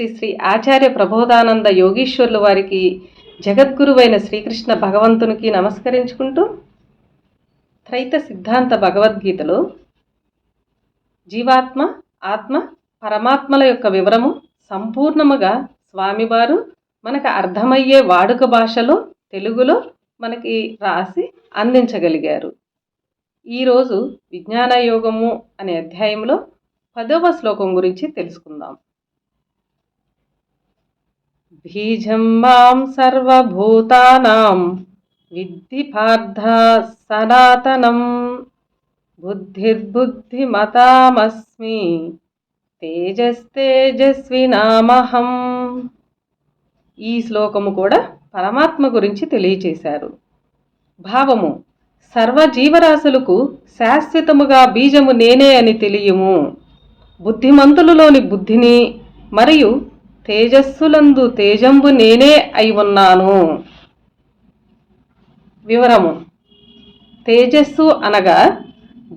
శ్రీ శ్రీ ఆచార్య ప్రబోధానంద యోగీశ్వర్ల వారికి, జగద్గురువైన శ్రీకృష్ణ భగవంతునికి నమస్కరించుకుంటూ, త్రైత సిద్ధాంత భగవద్గీతలో జీవాత్మ, ఆత్మ, పరమాత్మల యొక్క వివరము సంపూర్ణముగా స్వామివారు మనకు అర్థమయ్యే వాడుక భాషలో తెలుగులో మనకి రాసి అందించగలిగారు. ఈరోజు విజ్ఞాన యోగము అనే అధ్యాయంలో 10వ శ్లోకం గురించి తెలుసుకుందాం. బీజం మాం సర్వభూతానాం విద్ధి పార్థ సనాతనం బుద్ధిర్బుద్ధిమతామస్మి తేజస్తేజస్వినామహం. ఈ శ్లోకము కూడా పరమాత్మ గురించి తెలియచేశారు. భావము: సర్వజీవరాశులకు శాశ్వతముగా బీజము నేనే అని తెలియము. బుద్ధిమంతులలోని బుద్ధిని మరియు తేజస్సులందు తేజంబు నేనే అయి ఉన్నాను. వివరము: తేజస్సు అనగా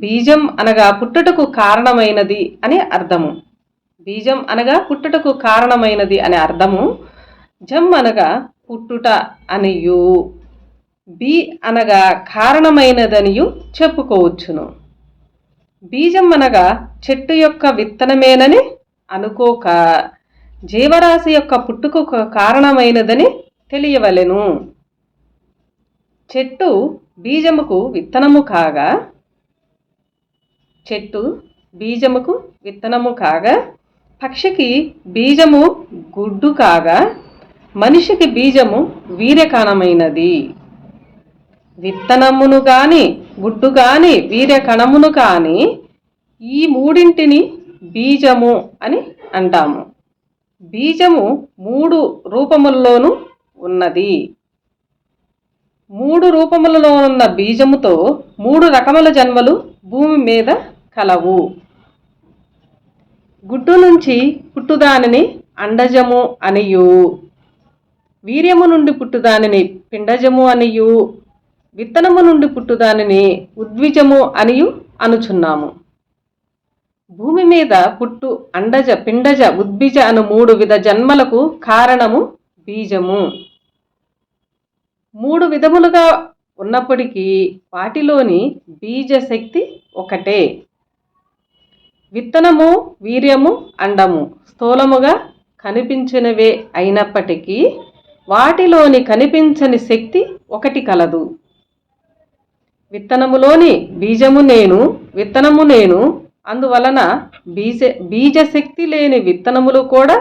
బీజం అనగా పుట్టుటకు కారణమైనది అని అర్థము. బీజం అనగా పుట్టుటకు కారణమైనది అనే అర్థము. జం అనగా పుట్టుట అనియు, బి అనగా కారణమైనదనియు చెప్పుకోవచ్చును. బీజం అనగా చెట్టు యొక్క విత్తనమేనని అనుకోక జీవరాశి యొక్క పుట్టుకు కారణమైనదని తెలియవలెను. చెట్టు బీజముకు విత్తనము కాగా పక్షికి బీజము గుడ్డు కాగా మనిషికి బీజము వీర్యకణమైనది. విత్తనమును గాని గుడ్డు గాని వీర్యకణమును కాని ఈ మూడింటిని బీజము అని అంటాము. బీజము 3 రూపముల్లోనూ ఉన్నది. 3 రూపములలో ఉన్న బీజముతో 3 రకముల జన్మలు భూమి మీద కలవు. గుడ్డు నుంచి పుట్టుదానిని అండజము అనియు, వీర్యము నుండి పుట్టుదానిని పిండజము అనియు, విత్తనము నుండి పుట్టుదానిని ఉద్విజము అనియు అనుచున్నాము. భూమి మీద పుట్టు అండజ, పిండజ, ఉద్బీజ అను 3 విధ జన్మలకు కారణము బీజము. 3 విధములుగా ఉన్నప్పటికీ వాటిలోని బీజ శక్తి ఒకటే. విత్తనము, వీర్యము, అండము స్థూలముగా కనిపించినవే అయినప్పటికీ వాటిలోని కనిపించని శక్తి ఒకటి కలదు. విత్తనములోని బీజము నేను, విత్తనము నేను. అందువలన బీజశక్తి లేని విత్తనములు కూడా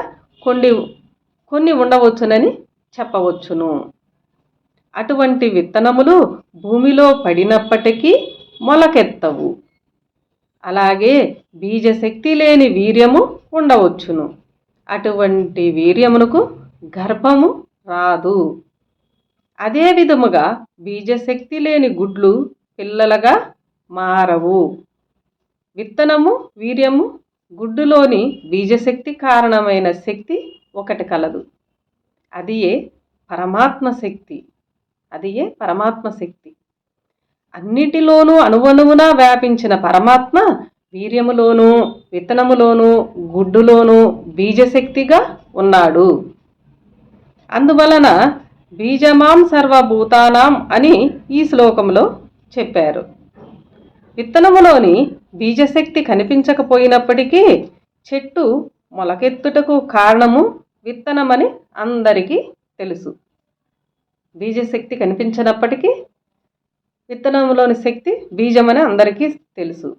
కొన్ని ఉండవచ్చునని చెప్పవచ్చును. అటువంటి విత్తనములు భూమిలో పడినప్పటికీ మొలకెత్తవు. అలాగే బీజశక్తి లేని వీర్యము ఉండవచ్చును. అటువంటి వీర్యమునకు గర్భము రాదు. అదే విధముగా బీజశక్తి లేని గుడ్లు పిల్లలుగా మారవు. విత్తనము, వీర్యము, గుడ్డులోని బీజశక్తి కారణమైన శక్తి ఒకటి కలదు. అదియే పరమాత్మ శక్తి. అన్నిటిలోనూ అణువణువున వ్యాపించిన పరమాత్మ వీర్యములోనూ, విత్తనములోనూ, గుడ్డులోనూ బీజశక్తిగా ఉన్నాడు. అందువలన బీజమాం సర్వభూతానాం అని ఈ శ్లోకంలో చెప్పారు. విత్తనములోని బీజశక్తి కనిపించకపోయినప్పటికీ చెట్టు మొలకెత్తుటకు కారణము విత్తనమని అందరికీ తెలుసు. బీజశక్తి కనిపించినప్పటికీ విత్తనములోని శక్తి బీజమని అందరికీ తెలుసు.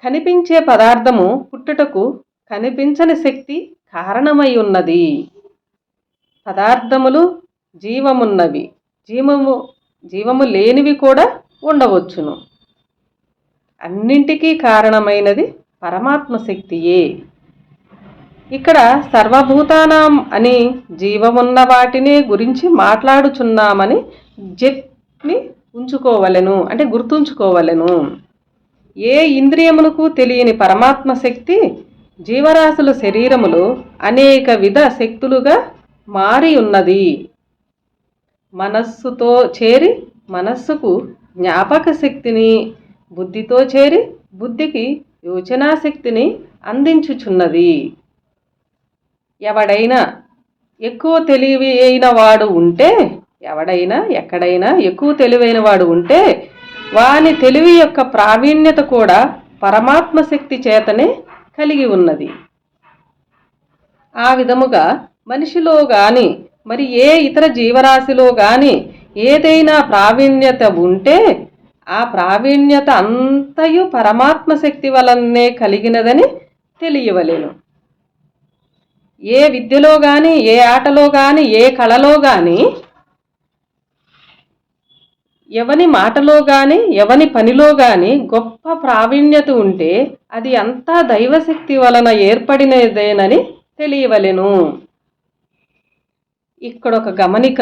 కనిపించే పదార్థము పుట్టుటకు కనిపించని శక్తి కారణమై ఉన్నది. పదార్థములు జీవమున్నవి, జీవము లేనివి కూడా ఉండవచ్చును. అన్నింటికీ కారణమైనది పరమాత్మ శక్తియే. ఇక్కడ సర్వభూతానాం అని జీవమున్న వాటిని గురించి మాట్లాడుచున్నామని చెప్పి ఉంచుకోవలెను, అంటే గుర్తుంచుకోవలెను. ఏ ఇంద్రియమునకు తెలియని పరమాత్మ శక్తి జీవరాశుల శరీరములో అనేక విధ శక్తులుగా మారి ఉన్నది. మనస్సుతో చేరి మనస్సుకు జ్ఞాపక శక్తిని, బుద్ధితో చేరి బుద్ధికి యోచనాశక్తిని అందించుచున్నది. ఎవడైనా ఎక్కువ తెలివి అయిన వాడు ఉంటే, ఎవడైనా ఎక్కడైనా ఎక్కువ తెలివైన వాడు ఉంటే వాని తెలివి యొక్క ప్రావీణ్యత కూడా పరమాత్మ శక్తి చేతనే కలిగి ఉన్నది. ఆ విధముగా మనిషిలో గాని మరి ఏ ఇతర జీవరాశిలో గాని ఏదైనా ప్రావీణ్యత ఉంటే ఆ ప్రావీణ్యత అంతయు పరమాత్మ శక్తి వలనే కలిగినదని తెలియవలెను. ఏ విద్యలో గాని ఏ ఆటలో గాని ఏ కళలో గాని ఎవని మాటలో గాని ఎవని పనిలో గాని గొప్ప ప్రావీణ్యత ఉంటే అది అంతా దైవశక్తి వలన ఏర్పడినదేనని తెలియవలెను. ఇక్కడొక గమనిక,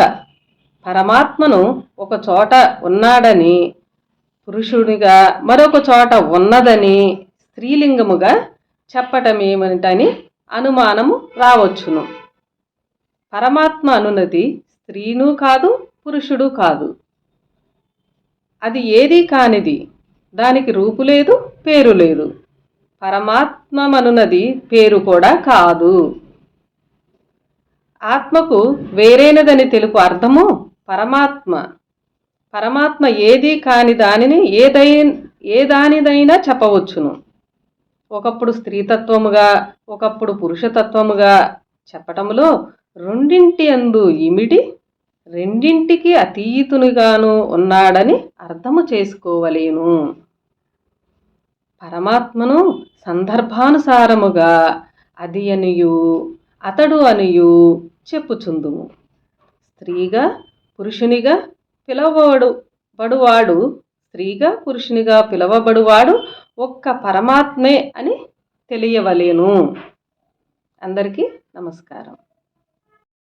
పరమాత్మను ఒక చోట ఉన్నాడని పురుషుడిగా మరొక చోట ఉన్నదని స్త్రీలింగముగా చెప్పటమేమిటని అనుమానము రావచ్చును. పరమాత్మ అనున్నది స్త్రీను కాదు పురుషుడు కాదు, అది ఏదీ కానిది, దానికి రూపు లేదు పేరు లేదు. పరమాత్మనున్నది పేరు కూడా కాదు. ఆత్మకు వేరైనదని తెలుపు అర్థము పరమాత్మ. పరమాత్మ ఏదీ కాని దానిని ఏ దానిదైనా చెప్పవచ్చును. ఒకప్పుడు స్త్రీతత్వముగా ఒకప్పుడు పురుషతత్వముగా చెప్పటములో రెండింటి అందు ఇమిడి రెండింటికి అతీతునిగాను ఉన్నాడని అర్థము చేసుకోవలేను. పరమాత్మను సందర్భానుసారముగా అది అనియు అతడు అనియు చెప్పుచుందుము. స్త్రీగా పురుషునిగా పిలవబడువాడు స్త్రీగా పురుషునిగా పిలవబడువాడు ఒక్క పరమాత్మే అని తెలియవలేను. అందరికీ నమస్కారం.